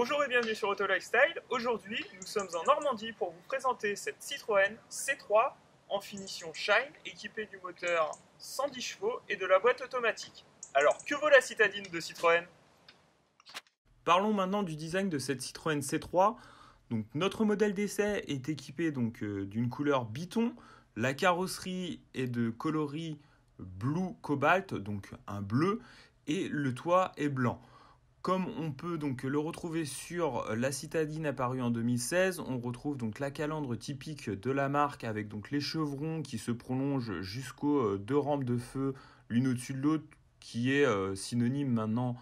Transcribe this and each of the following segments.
Bonjour et bienvenue sur Auto Lifestyle. Aujourd'hui, nous sommes en Normandie pour vous présenter cette Citroën C3 en finition Shine, équipée du moteur 110 chevaux et de la boîte automatique. Alors, que vaut la citadine de Citroën? Parlons maintenant du design de cette Citroën C3. Donc, notre modèle d'essai est équipé d'une couleur biton. La carrosserie est de coloris blue cobalt, donc un bleu, et le toit est blanc. Comme on peut donc le retrouver sur la citadine apparue en 2016, on retrouve donc la calandre typique de la marque avec donc les chevrons qui se prolongent jusqu'aux deux rampes de feu l'une au-dessus de l'autre, qui est synonyme maintenant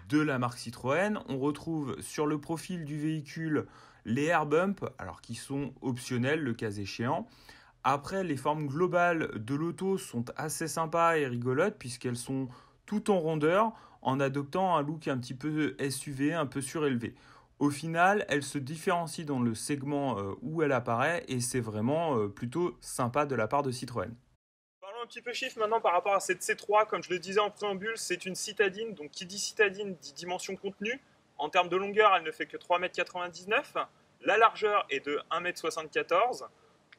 de la marque Citroën. On retrouve sur le profil du véhicule les air bumps, alors qui sont optionnels le cas échéant. Après, les formes globales de l'auto sont assez sympas et rigolotes puisqu'elles sont tout en rondeur en adoptant un look un petit peu SUV, un peu surélevé. Au final, elle se différencie dans le segment où elle apparaît et c'est vraiment plutôt sympa de la part de Citroën. Parlons un petit peu chiffres maintenant par rapport à cette C3. Comme je le disais en préambule, c'est une citadine. Donc qui dit citadine dit dimension contenue. En termes de longueur, elle ne fait que 3,99 m. La largeur est de 1,74 m.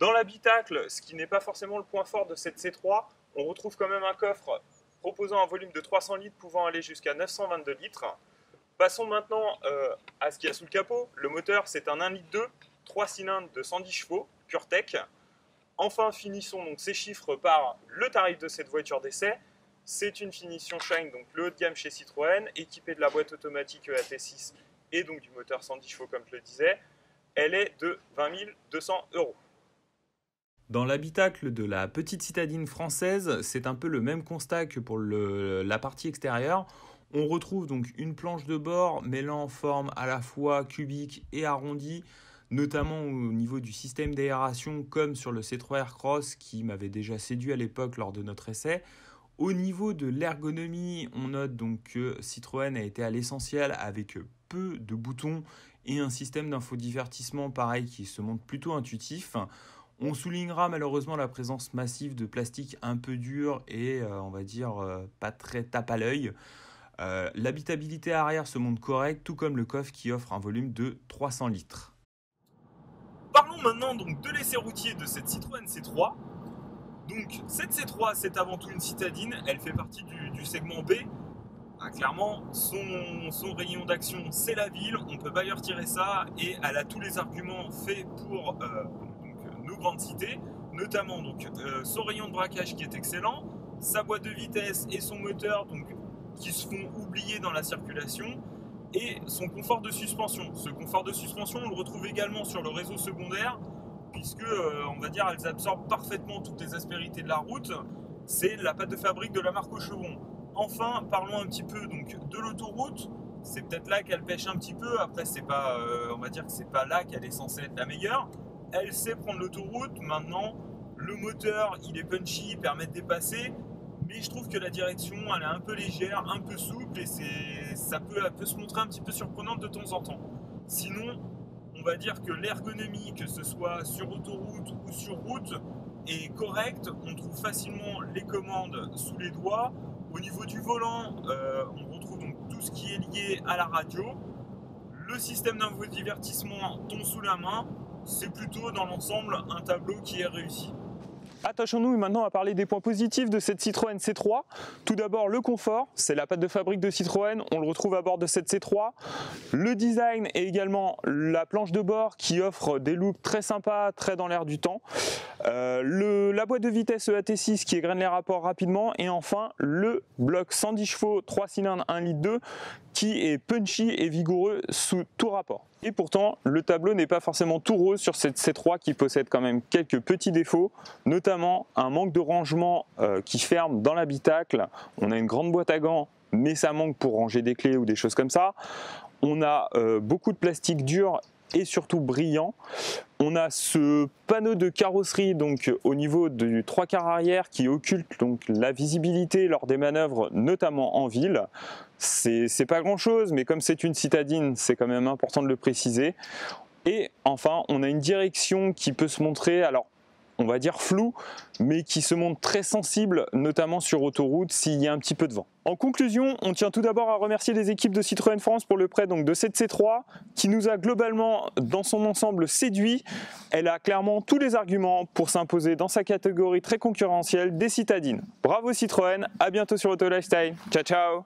Dans l'habitacle, ce qui n'est pas forcément le point fort de cette C3, on retrouve quand même un coffre proposant un volume de 300 litres pouvant aller jusqu'à 922 litres. Passons maintenant à ce qu'il y a sous le capot. Le moteur, c'est un 1,2 litre, 3 cylindres de 110 chevaux, PureTech. Enfin, finissons donc ces chiffres par le tarif de cette voiture d'essai. C'est une finition Shine, donc le haut de gamme chez Citroën, équipée de la boîte automatique EAT6 et donc du moteur 110 chevaux comme je le disais. Elle est de 20 200 €. Dans l'habitacle de la petite citadine française, c'est un peu le même constat que pour la partie extérieure. On retrouve donc une planche de bord mêlant en forme à la fois cubique et arrondie, notamment au niveau du système d'aération comme sur le C3 Aircross qui m'avait déjà séduit à l'époque lors de notre essai. Au niveau de l'ergonomie, on note donc que Citroën a été à l'essentiel avec peu de boutons et un système d'infodivertissement pareil qui se montre plutôt intuitif. On soulignera malheureusement la présence massive de plastique un peu dur et on va dire pas très tape à l'œil. L'habitabilité arrière se montre correcte, tout comme le coffre qui offre un volume de 300 litres. Parlons maintenant donc de l'essai routier de cette Citroën C3. Donc cette C3 c'est avant tout une citadine, elle fait partie du segment B. Ah, clairement, son rayon d'action c'est la ville, on ne peut pas lui retirer ça et elle a tous les arguments faits pour nos grandes cités, notamment son rayon de braquage qui est excellent, sa boîte de vitesse et son moteur qui se font oublier dans la circulation, et son confort de suspension. Ce confort de suspension, on le retrouve également sur le réseau secondaire, puisque on va dire elles absorbent parfaitement toutes les aspérités de la route. C'est la patte de fabrique de la marque aux chevrons. Enfin, parlons un petit peu de l'autoroute. C'est peut-être là qu'elle pêche un petit peu. Après, c'est pas, on va dire que c'est pas là qu'elle est censée être la meilleure. Elle sait prendre l'autoroute. Maintenant, le moteur, il est punchy, il permet de dépasser. Mais je trouve que la direction, elle est un peu légère, un peu souple et ça peut se montrer un petit peu surprenante de temps en temps. Sinon, on va dire que l'ergonomie, que ce soit sur autoroute ou sur route, est correcte. On trouve facilement les commandes sous les doigts. Au niveau du volant, on retrouve donc tout ce qui est lié à la radio. Le système d'infodivertissement tombe sous la main. C'est plutôt dans l'ensemble un tableau qui est réussi. Attachons-nous maintenant à parler des points positifs de cette Citroën C3. Tout d'abord le confort, c'est la patte de fabrique de Citroën, on le retrouve à bord de cette C3. Le design et également la planche de bord qui offre des looks très sympas, très dans l'air du temps. La boîte de vitesse EAT6 qui égrène les rapports rapidement. Et enfin le bloc 110 chevaux, 3 cylindres, 1,2 litre qui est punchy et vigoureux sous tout rapport. Et pourtant, le tableau n'est pas forcément tout rose sur cette C3 qui possède quand même quelques petits défauts, notamment un manque de rangement qui ferme dans l'habitacle. On a une grande boîte à gants, mais ça manque pour ranger des clés ou des choses comme ça. On a beaucoup de plastique dur et surtout brillant. On a ce panneau de carrosserie donc au niveau du 3/4 arrière qui occulte donc la visibilité lors des manœuvres, notamment en ville. C'est pas grand chose, mais comme c'est une citadine, c'est quand même important de le préciser. Et enfin, on a une direction qui peut se montrer alors on va dire flou, mais qui se montre très sensible, notamment sur autoroute s'il y a un petit peu de vent. En conclusion, on tient tout d'abord à remercier les équipes de Citroën France pour le prêt donc, de cette C3 qui nous a globalement, dans son ensemble, séduit. Elle a clairement tous les arguments pour s'imposer dans sa catégorie très concurrentielle des citadines. Bravo Citroën, à bientôt sur Auto Lifestyle. Ciao ciao.